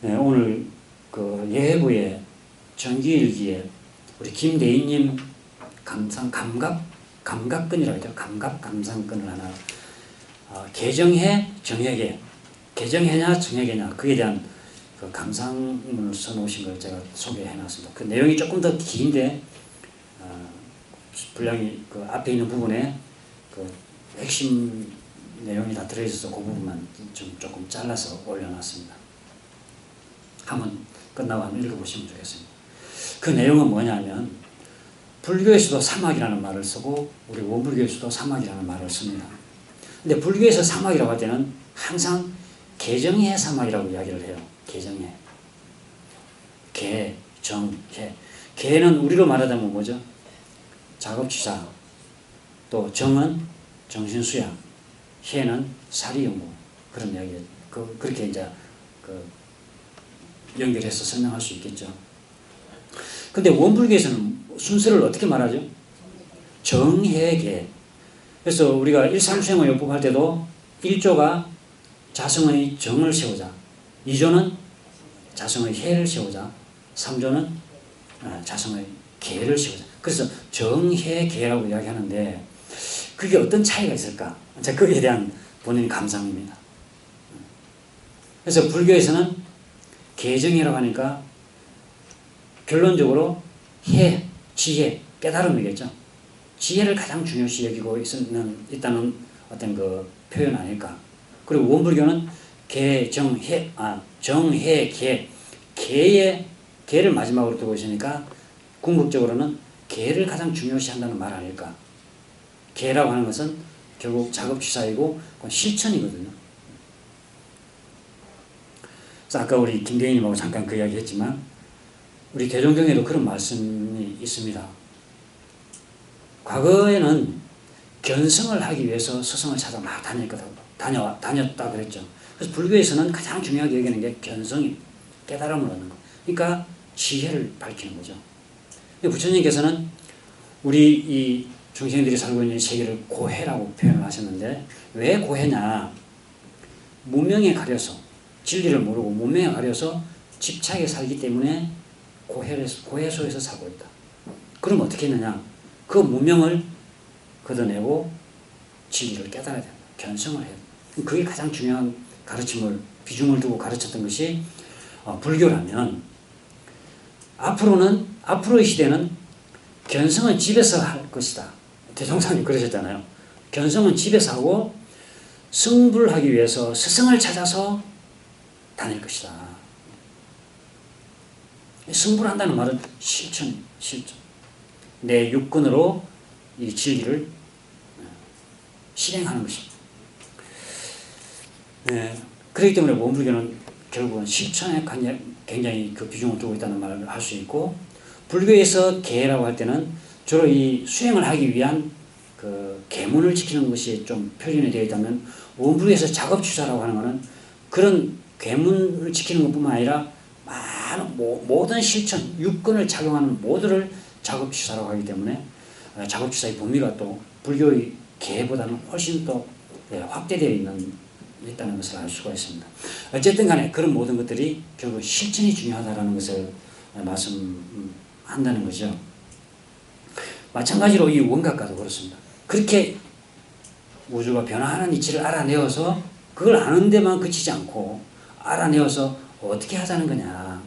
네, 오늘 그 예해부의 정기일기에 우리 김대인님 감각근이라고 하죠. 감상근을 하나 개정해 정해계 개정해냐 정해계냐 그에 대한 그 감상문을 써놓으신 걸 제가 소개해놨습니다. 그 내용이 조금 더 긴데 분량이 그 앞에 있는 부분에 그 핵심 내용이 다 들어있어서 그 부분만 좀 조금 잘라서 올려놨습니다. 한번 끝나고 한번 읽어보시면 좋겠습니다. 그 내용은 뭐냐면 불교에서도 사막이라는 말을 쓰고 우리 원불교에서도 사막이라는 말을 씁니다. 근데 불교에서 사막이라고 할 때는 항상 개정해 사막이라고 이야기를 해요. 개정해. 개, 정, 해. 개는 우리로 말하자면 뭐죠? 작업취사. 또 정은 정신수양. 해는 사리연구. 그런 이야기. 그렇게 이제 연결해서 설명할 수 있겠죠. 근데 원불교에서는 순서를 어떻게 말하죠? 정해계. 그래서 우리가 일상수행을 요법할 때도 1조가 자성의 정을 세우자, 2조는 자성의 해를 세우자, 3조는 자성의 계를 세우자. 그래서 정해계라고 이야기하는데 그게 어떤 차이가 있을까? 자, 거기에 대한 본인 감상입니다. 그래서 불교에서는 개정이라고 하니까 결론적으로 해, 지혜, 깨달음이겠죠. 지혜를 가장 중요시 여기고 있다는 어떤 그 표현 아닐까. 그리고 원불교는 개, 정, 해, 정해, 개, 개를 마지막으로 두고 있으니까 궁극적으로는 개를 가장 중요시 한다는 말 아닐까. 개라고 하는 것은 결국 작업취사이고 그건 실천이거든요. 그래서 아까 우리 김대인님하고 잠깐 그 이야기 했지만 우리 대종경에도 그런 말씀이 있습니다. 과거에는 견성을 하기 위해서 스승을 찾아 막 다녔다 그랬죠. 그래서 불교에서는 가장 중요하게 여기는 게 견성이 깨달음을 얻는 거. 그러니까 지혜를 밝히는 거죠. 부처님께서는 우리 이 중생들이 살고 있는 세계를 고해라고 표현을 하셨는데 왜 고해냐? 무명에 가려서 진리를 모르고 무명에 가려서 집착에 살기 때문에 고해 속에서 살고 있다. 그럼 어떻게 했느냐? 그 무명을 걷어내고 진리를 깨달아야 된다. 견성을 해야 된다. 그게 가장 중요한 가르침을 비중을 두고 가르쳤던 것이 불교라면 앞으로의 시대는 견성은 집에서 할 것이다. 대종사님 그러셨잖아요. 견성은 집에서 하고 승불하기 위해서 스승을 찾아서 다닐 것이다. 승불한다는 말은 실천. 내 육근으로 이 진리를 실행하는 것입니다. 그렇기 때문에 원불교는 결국은 실천에 굉장히 그 비중을 두고 있다는 말을 할 수 있고 불교에서 계라고 할 때는 주로 이 수행을 하기 위한 그 계문을 지키는 것이 좀 표현이 되어 있다면 원불교에서 작업주사라고 하는 것은 그런 계문을 지키는 것뿐만 아니라 많은 모든 실천, 육根을 작용하는 모두를 작업주사라고 하기 때문에 작업주사의 범위가 또 불교의 계보다는 훨씬 더 확대되어 있다는 것을 알 수가 있습니다. 어쨌든 간에 그런 모든 것들이 결국 실천이 중요하다는 것을 말씀한다는 거죠. 마찬가지로 이 원각과도 그렇습니다. 그렇게 우주가 변화하는 이치를 알아내어서 그걸 아는 데만 그치지 않고 알아내어서 어떻게 하자는 거냐.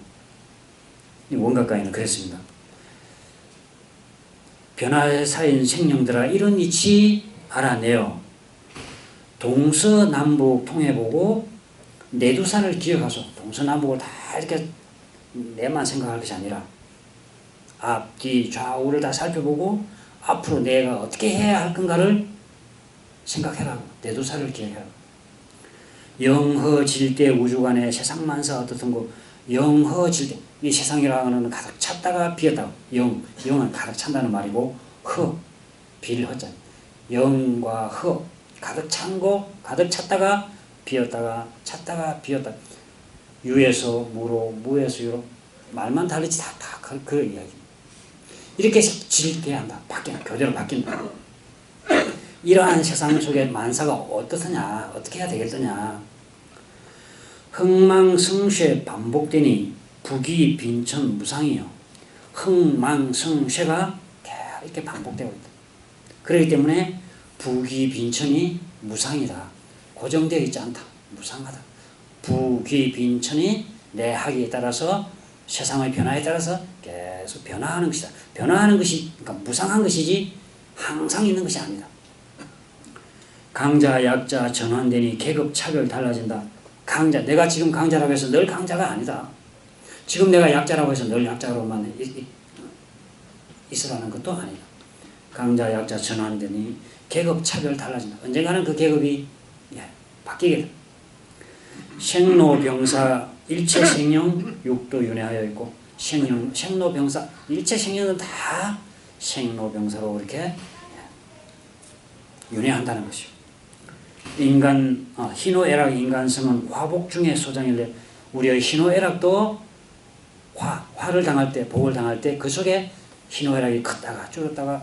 이 원각과에는 그랬습니다. 변화사인 생령들아 이런 이치 알아내어 동서남북 통해보고 내두산을 기억하소. 동서남북을 다 이렇게 내만 생각할 것이 아니라 앞, 뒤, 좌우를 다 살펴보고 앞으로 내가 어떻게 해야 할 건가를 생각해라. 내두산을 기억해라. 영허질대 우주간의 세상만사 어떻든 거 영허질대 이 세상이라는 건 가득 찼다가 비었다가 영은 가득 찬다는 말이고 허 비를 허자 영과 허 가득 찬 거 가득 찼다가 비었다가 찼다가 비었다 유에서 무로 무에서 유로 말만 다르지 다 그 이야기입니다. 이렇게 질대야 한다. 교대로 바뀐다. 이러한 세상 속에 만사가 어떻느냐 어떻게 해야 되겠느냐 흥망성쇠 반복되니 부기 빈천 무상이요. 흥망성쇠가 이렇게 반복되고 있다. 그렇기 때문에 부기 빈천이 무상이다. 고정되어 있지 않다. 무상하다. 부기 빈천이 내 학에 따라서 세상의 변화에 따라서 계속 변화하는 것이다. 변화하는 것이 그러니까 무상한 것이지 항상 있는 것이 아니다. 강자 약자 전환되니 계급 차별 달라진다. 강자 내가 지금 강자라고 해서 늘 강자가 아니다. 지금 내가 약자라고 해서 늘 약자로만 있으라는 것도 아니다. 강자 약자 전환되니 계급 차별 달라진다. 언젠가는 그 계급이 바뀌게 된다. 생로병사 일체 생령 육도 윤회하여 있고 생로병사 일체 생령은 다 생로병사로 이렇게 윤회한다는 것이요. 인간 희노애락 인간성은 화복 중에 소장일래 우리의 희노애락도 화를 당할 때 복을 당할 때 그 속에 희노애락이 컸다가 줄었다가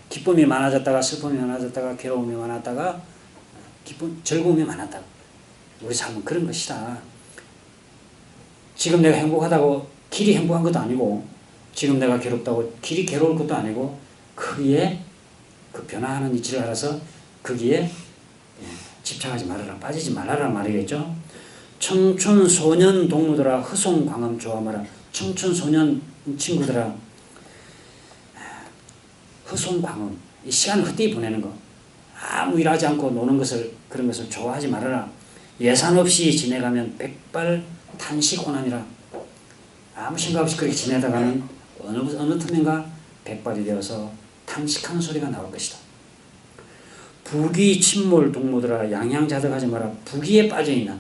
기쁨이 많아졌다가 슬픔이 많아졌다가 괴로움이 많았다가 즐거움이 많았다가 우리 삶은 그런 것이다. 지금 내가 행복하다고 길이 행복한 것도 아니고 지금 내가 괴롭다고 길이 괴로울 것도 아니고 거기에 그 변화하는 이치를 알아서 거기에 집착하지 말아라 빠지지 말아라 말이겠죠. 청춘소년 동무들아 흐송광음 좋아하마라. 청춘소년 친구들아 흐송광음 이 시간을 헛되이 보내는 거 아무 일하지 않고 노는 것을 그런 것을 좋아하지 말아라. 예산 없이 지내가면 백발 탄식 오나니라. 아무 생각 없이 그렇게 지내다가는 어느 틈인가 백발이 되어서 탄식하는 소리가 나올 것이다. 부귀 침몰 동무들아 양양자득하지 마라. 부귀에 빠져있는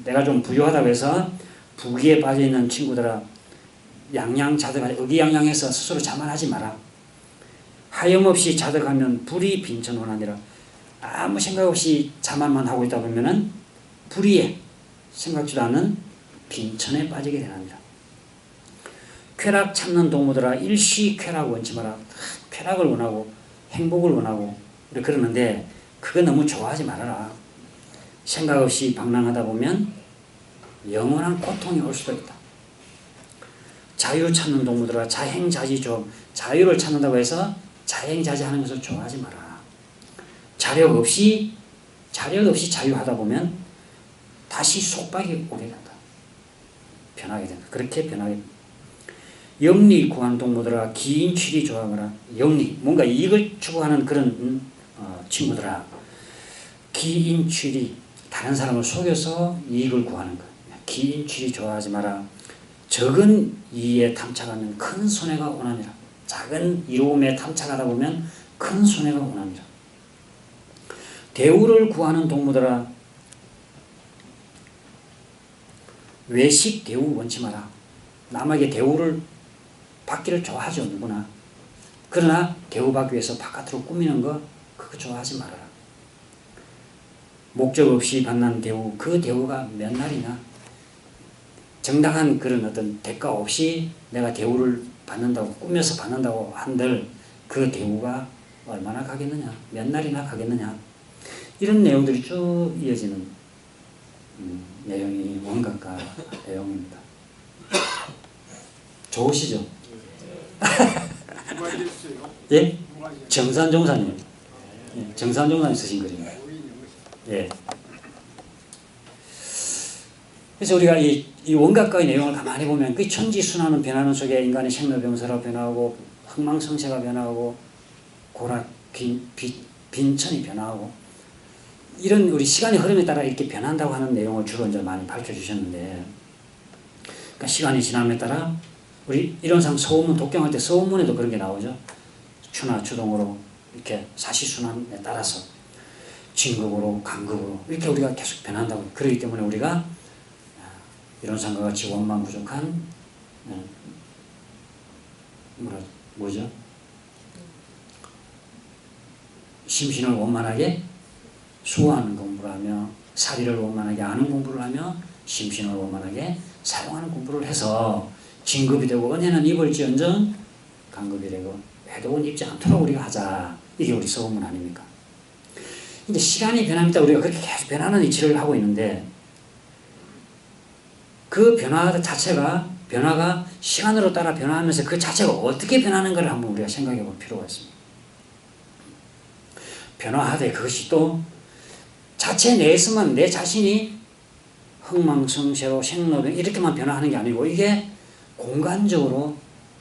내가 좀 부유하다고 해서 부귀에 빠져있는 친구들아 양양자득하지 의기양양해서 스스로 자만하지 마라. 하염없이 자득하면 불이 빈천원하니라. 아무 생각 없이 자만만 하고 있다 보면은 불의에 생각지도 않은 빈천에 빠지게 되랍니다. 쾌락 참는 동무들아 일시 쾌락 원치 마라. 쾌락을 원하고 행복을 원하고 그러는데 그거 너무 좋아하지 말아라. 생각 없이 방랑하다 보면 영원한 고통이 올 수도 있다. 자유 찾는 동무들아 자행자지 좀 자유를 찾는다고 해서 자행자지하는 것을 좋아하지 마라. 자력 없이 자유하다 보면 다시 속박이 오게 된다. 변하게 된다. 그렇게 변하게 된다. 영리 구하는 동무들아 기인취리 좋아하거라. 영리 뭔가 이익을 추구하는 그런 친구들아 기인취리 다른 사람을 속여서 이익을 구하는 것. 기인취리 좋아하지 마라. 적은 이에 탐착하면 큰 손해가 오나니라. 작은 이로움에 탐착하다 보면 큰 손해가 오나니라. 대우를 구하는 동무들아 외식 대우 원치 마라. 남에게 대우를 받기를 좋아하죠 누구나. 그러나 대우받기 위해서 바깥으로 꾸미는 거 그거 좋아하지 말아라. 목적 없이 받는 대우, 그 대우가 몇 날이나 정당한 그런 어떤 대가 없이 내가 대우를 받는다고 꾸며서 받는다고 한들 그 대우가 얼마나 가겠느냐, 몇 날이나 가겠느냐, 이런 내용들이 쭉 이어지는 내용이 원각과 내용입니다. 좋으시죠? 예? 정산종사님. 예, 정산종사님 쓰신 글입니다. 예. 그래서 우리가 이 원각과의 내용을 가만히 보면 그 천지순환은 변하는 속에 인간의 생로병사로 변하고 흥망성쇠가 변하고 고락, 빈천이 변하고 이런 우리 시간의 흐름에 따라 이렇게 변한다고 하는 내용을 주로 이제 많이 밝혀주셨는데, 그러니까 시간이 지남에 따라 우리 이론상 서원문 독경할 때 서원문에도 그런 게 나오죠. 추나 추동으로 이렇게 사시순환에 따라서 진급으로 강급으로 이렇게 우리가 계속 변한다고. 그렇기 때문에 우리가 이론상과 같이 원만 부족한 뭐죠? 심신을 원만하게 수호하는 공부를 하며 사리를 원만하게 아는 공부를 하며 심신을 원만하게 사용하는 공부를 해서 진급이 되고 은혜는 입을지언정 강급이 되고 해독은 입지 않도록 우리가 하자. 이게 우리 서원문 아닙니까? 이제 시간이 변함에 따라 우리가 그렇게 계속 변하는 이치를 하고 있는데, 그 변화 자체가, 변화가 시간으로 따라 변화하면서 그 자체가 어떻게 변하는가를 한번 우리가 생각해 볼 필요가 있습니다. 변화하되 그것이 또 자체 내에서만 내 자신이 흥망성쇠로 생로병 이렇게만 변화하는 게 아니고 이게 공간적으로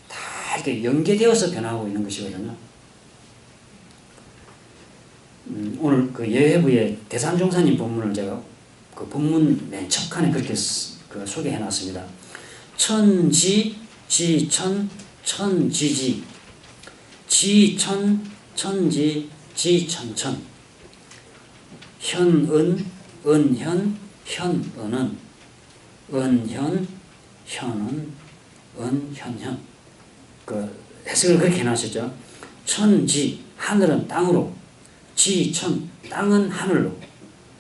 다 이렇게 연계되어서 변화하고 있는 것이거든요. 오늘 그 예회부의 대산종사님 본문을 제가 그 본문 맨 첫 칸에 그렇게 소개해 놨습니다. 천지, 지천, 천지지, 지천, 천지, 지천천, 현은, 은현, 현은은, 은현, 현은, 은현현. 그 해석을 그렇게 해놨었죠. 천지, 하늘은 땅으로, 지천, 땅은 하늘로,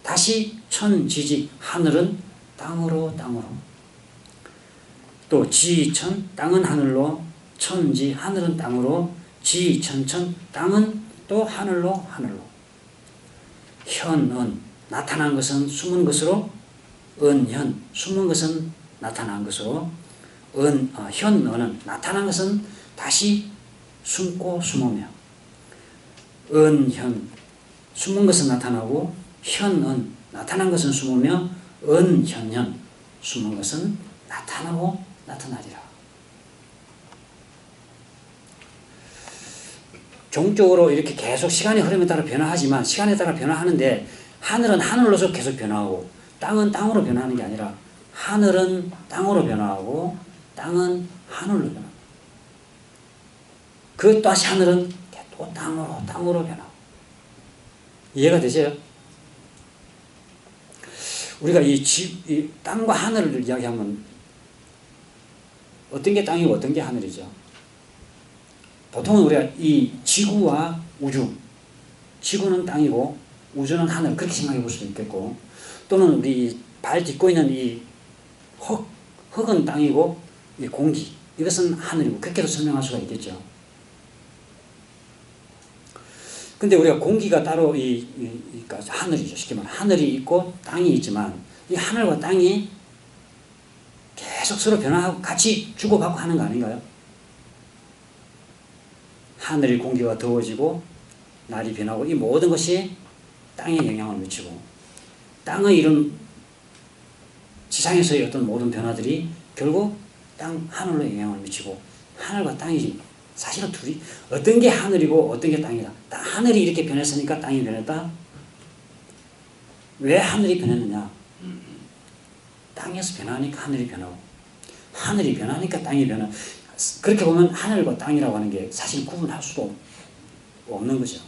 다시 천지지, 하늘은 땅으로, 땅으로. 또 지천, 땅은 하늘로, 천지, 하늘은 땅으로, 지천천, 땅은 또 하늘로, 하늘로. 현은, 나타난 것은 숨은 것으로, 은현, 숨은 것은 나타난 것으로, 현은은 나타난 것은 다시 숨고 숨으며, 은현, 숨은 것은 나타나고, 현은, 나타난 것은 숨으며, 은현현, 숨은 것은 나타나고 나타나리라. 종적으로 이렇게 계속 시간의 흐름에 따라 변화하지만, 시간에 따라 변화하는데 하늘은 하늘로서 계속 변화하고 땅은 땅으로 변하는 게 아니라 하늘은 땅으로 변화하고 땅은 하늘로 변화하고, 그 다시 하늘은 또 땅으로 변하고. 이해가 되세요? 우리가 이 땅과 하늘을 이야기하면 어떤 게 땅이고 어떤 게 하늘이죠? 보통은 우리가 이 지구와 우주, 지구는 땅이고 우주는 하늘, 그렇게 생각해 볼 수도 있겠고, 또는 우리 발 딛고 있는 이 흙은 땅이고 이 공기, 이것은 하늘이고, 그렇게도 설명할 수가 있겠죠. 근데 우리가 공기가 따로 그러니까 하늘이죠. 쉽게 말하면 하늘이 있고 땅이 있지만 이 하늘과 땅이 계속 서로 변화하고 같이 주고받고 하는 거 아닌가요? 하늘이 공기가 더워지고 날이 변하고 이 모든 것이 땅에 영향을 미치고, 땅의 이런 지상에서의 어떤 모든 변화들이 결국 하늘로 영향을 미치고, 하늘과 땅이 사실은 둘이 어떤 게 하늘이고 어떤 게 땅이다. 하늘이 이렇게 변했으니까 땅이 변했다. 왜 하늘이 변했느냐? 땅에서 변하니까 하늘이 변하고, 하늘이 변하니까 땅이 변하고. 그렇게 보면 하늘과 땅이라고 하는 게 사실 구분할 수도 없는 거죠.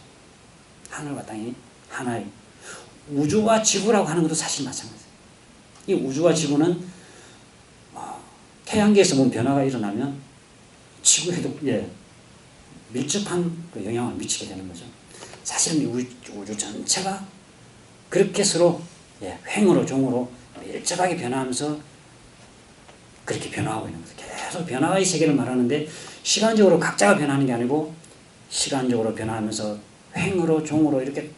하늘과 땅이 하나예요. 우주와 지구라고 하는 것도 사실 마찬가지예요. 이 우주와 지구는 태양계에서 뭔 변화가 일어나면 지구에도 밀접한 그 영향을 미치게 되는 거죠. 사실은 우주 전체가 그렇게 서로 횡으로 종으로 밀접하게 변화하면서 그렇게 변화하고 있는 거죠. 계속 변화의 세계를 말하는데 시간적으로 각자가 변하는 게 아니고 시간적으로 변화하면서 횡으로 종으로 이렇게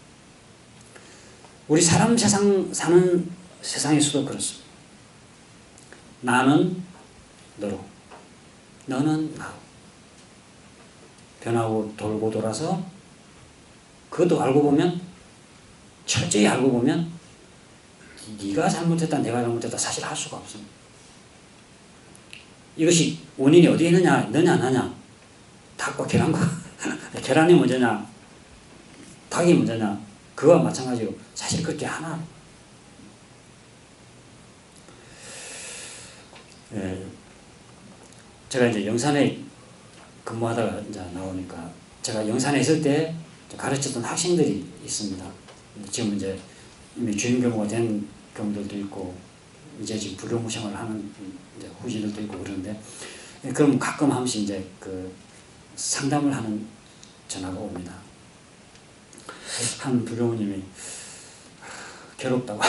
우리 사람 세상 사는 세상에서도 그렇습니다. 나는 너로, 너는 나로 변하고 돌고 돌아서 그것도 알고 보면 철저히 알고 보면 네가 잘못했다 내가 잘못했다 사실 할 수가 없습니다. 이것이 원인이 어디에 있느냐 너냐 나냐 닭과 계란과 계란이 먼저냐 닭이 먼저냐 그와 마찬가지로 사실 그렇게 하나 제가 이제 영산에 근무하다가 이제 나오니까 제가 영산에 있을 때 가르쳤던 학생들이 있습니다. 지금 이제 이미 주임교무가 된 경우들도 있고 이제 지금 부교무 생활을 하는 이제 후진들도 있고 그러는데 그럼 가끔 한 번씩 이제 그 상담을 하는 전화가 옵니다. 한 부교무님이 괴롭다고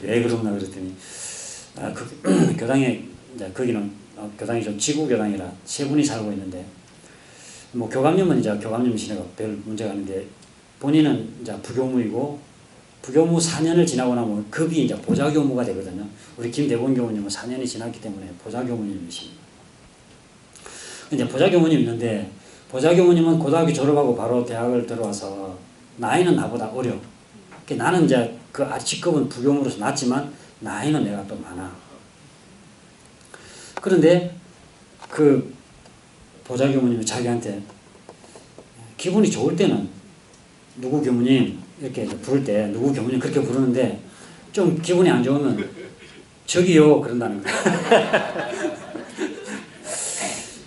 왜 그러나 그랬더니 그 교당에 이제 거기는 교당이 좀 지구 교당이라 세 분이 살고 있는데 뭐 교감님은 이제 교감님이시니까 별 문제가 없는데 본인은 이제 부교무이고 부교무 4년을 지나고 나면 급이 이제 보좌교무가 되거든요. 우리 김대곤 교무님은 4년이 지났기 때문에 보좌교무님이십니다. 이제 보좌교무님 있는데 보좌교무님은 고등학교 졸업하고 바로 대학을 들어와서 나이는 나보다 어려. 나는 이제 그 직급은 부교무로서 낮지만 나이는 내가 또 많아. 그런데 그 보좌교무님이 자기한테 기분이 좋을 때는 누구 교무님 이렇게 부를 때 누구 교무님 그렇게 부르는데 좀 기분이 안 좋으면 저기요 그런다는 거야.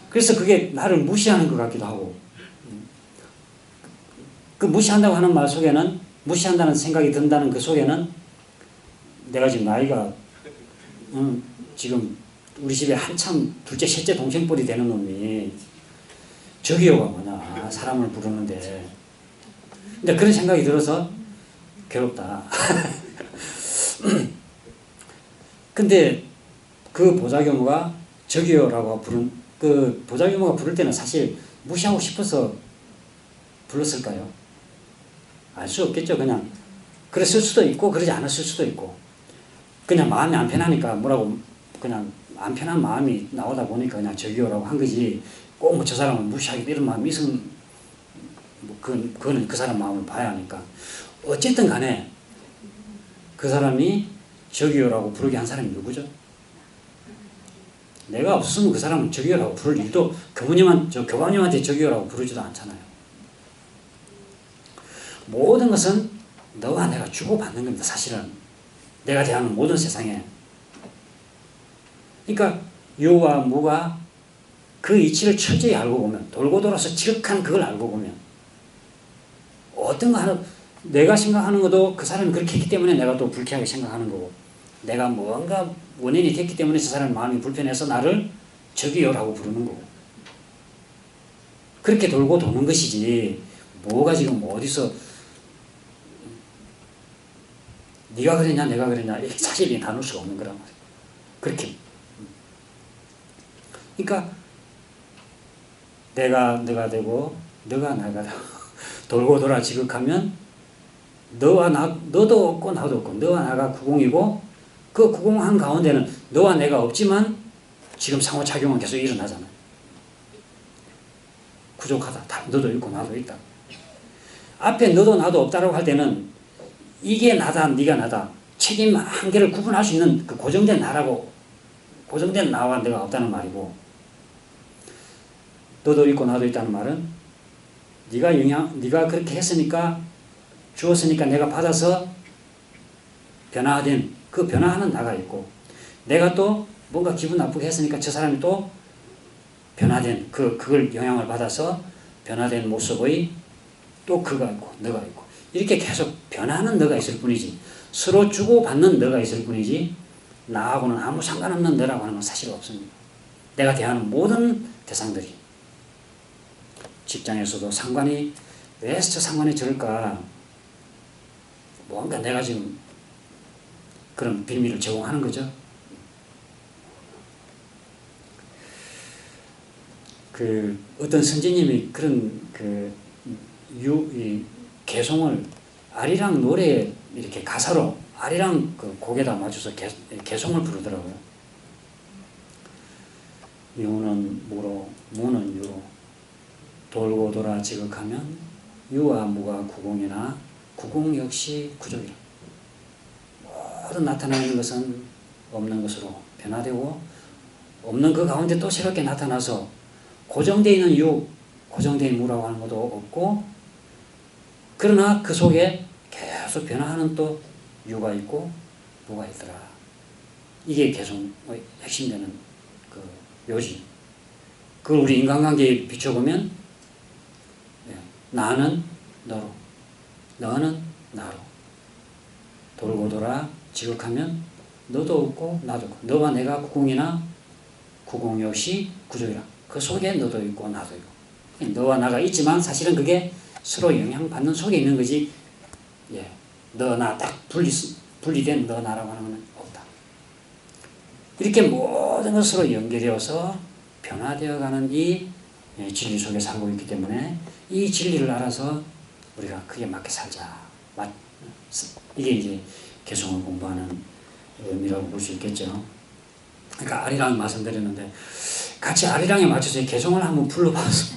그래서 그게 나를 무시하는 것 같기도 하고 그 무시한다고 하는 말 속에는 무시한다는 생각이 든다는 그 속에는 내가 지금 나이가 지금 우리 집에 한참 둘째 셋째 동생뻘이 되는 놈이 저기요가 뭐냐 사람을 부르는데 근데 그런 생각이 들어서 괴롭다. 근데 그 보좌교무가 저기요라고 부른 그 보좌교무가 부를 때는 사실 무시하고 싶어서 불렀을까요? 알 수 없겠죠. 그냥 그랬을 수도 있고 그러지 않았을 수도 있고 그냥 마음이 안 편하니까 뭐라고 그냥 안 편한 마음이 나오다 보니까 그냥 저기요라고 한 거지 꼭 뭐 저 사람을 무시하기 이런 마음이 있으면 뭐 그거는 그 사람 마음을 봐야 하니까 어쨌든 간에 그 사람이 저기요라고 부르게 한 사람이 누구죠? 내가 없으면 그 사람은 저기요라고 부를 일도 교감님한테 저기요라고 부르지도 않잖아요. 모든 것은 너와 내가 주고받는 겁니다. 사실은 내가 대하는 모든 세상에 그러니까 유와 무가 그 이치를 철저히 알고 보면 돌고 돌아서 지극한 그걸 알고 보면 어떤 거 하나 내가 생각하는 것도 그 사람이 그렇게 했기 때문에 내가 또 불쾌하게 생각하는 거고 내가 뭔가 원인이 됐기 때문에 저 사람 마음이 불편해서 나를 저기요라고 부르는 거고 그렇게 돌고 도는 것이지 뭐가 지금 어디서 네가 그랬냐 내가 그랬냐 사실 나눌 수가 없는 거란 말이에요. 그렇게 그러니까 내가 너가 되고 너가 나가 돌고 돌아 지극하면 너와 나 너도 없고 나도 없고 너와 나가 구공이고 그 구공한 가운데는 너와 내가 없지만 지금 상호작용은 계속 일어나잖아요. 부족하다. 너도 있고 나도 있다. 앞에 너도 나도 없다라고 할 때는 이게 나다 네가 나다 책임 한계를 구분할 수 있는 그 고정된 나라고 고정된 나와 내가 없다는 말이고 너도 있고 나도 있다는 말은 네가 그렇게 했으니까 주었으니까 내가 받아서 변화된 그 변화하는 나가 있고 내가 또 뭔가 기분 나쁘게 했으니까 저 사람이 또 변화된 그걸 영향을 받아서 변화된 모습의 또 그가 있고 너가 있고 이렇게 계속 변하는 너가 있을 뿐이지 서로 주고받는 너가 있을 뿐이지 나하고는 아무 상관없는 너라고 하는 건 사실 없습니다. 내가 대하는 모든 대상들이 직장에서도 상관이 왜 저 상관에 저럴까? 뭔가 내가 지금 그런 빌미를 제공하는 거죠. 그 어떤 선생님이 그런 이 개송을 아리랑 노래에 이렇게 가사로 아리랑 그 곡에다 맞춰서 개송을 부르더라고요. 유는 무로, 무는 유로, 돌고 돌아 지극하면 유와 무가 구공이나 구공 역시 구족이라. 모든 나타나는 것은 없는 것으로 변화되고 없는 그 가운데 또 새롭게 나타나서 고정되어 있는 유, 고정되어 있는 무라고 하는 것도 없고, 그러나 그 속에 계속 변화하는 또 유가 있고 무가 있더라. 이게 개성의 핵심되는 그 묘지. 그걸 우리 인간관계에 비춰보면 나는 너로, 너는 나로, 돌고 돌아 지극하면 너도 없고 나도 없고, 너와 내가 구공이나 구공 역시 구족이라. 그 속에 너도 있고 나도 있고, 너와 나가 있지만 사실은 그게 서로 영향받는 속에 있는 거지. 너 나 딱 분리된 너 나라고 하는 건 없다. 이렇게 모든 것으로 연결되어서 변화되어가는 이 진리 속에 살고 있기 때문에 이 진리를 알아서 우리가 그에 맞게 살자. 이게 이제 개성을 공부하는 의미라고 볼 수 있겠죠. 그러니까 아리랑 말씀드렸는데 같이 아리랑에 맞춰서 개성을 한번 불러봐서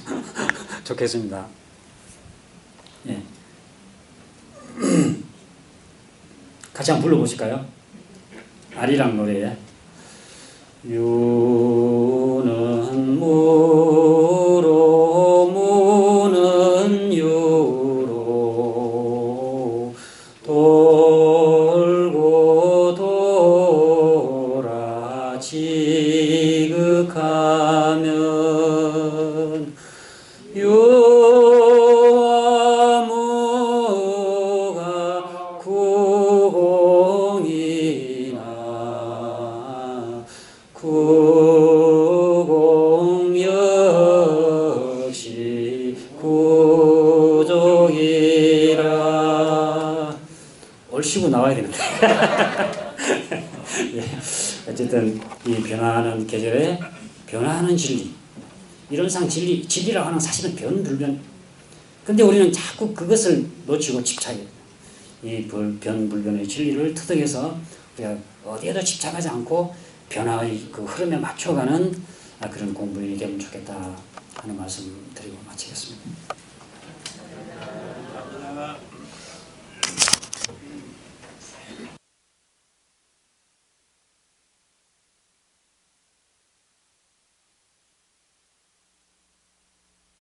좋겠습니다. 예. 같이 한번 불러보실까요? 아리랑 노래에 유는 무로, 무는 유로, 돌고 돌아 지극하면 유와 무가 구공이나 구공 역시 구족이라. 얼씨구 나와야 되는데. 예, 어쨌든 이 변화하는 계절에 변화하는 진리, 이론상 진리라고 하는 사실은 변불변. 근데 우리는 자꾸 그것을 놓치고 집착해요. 이 변불변의 진리를 터득해서 우리가 어디에도 집착하지 않고 변화의 그 흐름에 맞춰가는 그런 공부인이 되면 좋겠다 하는 말씀 드리고 마치겠습니다.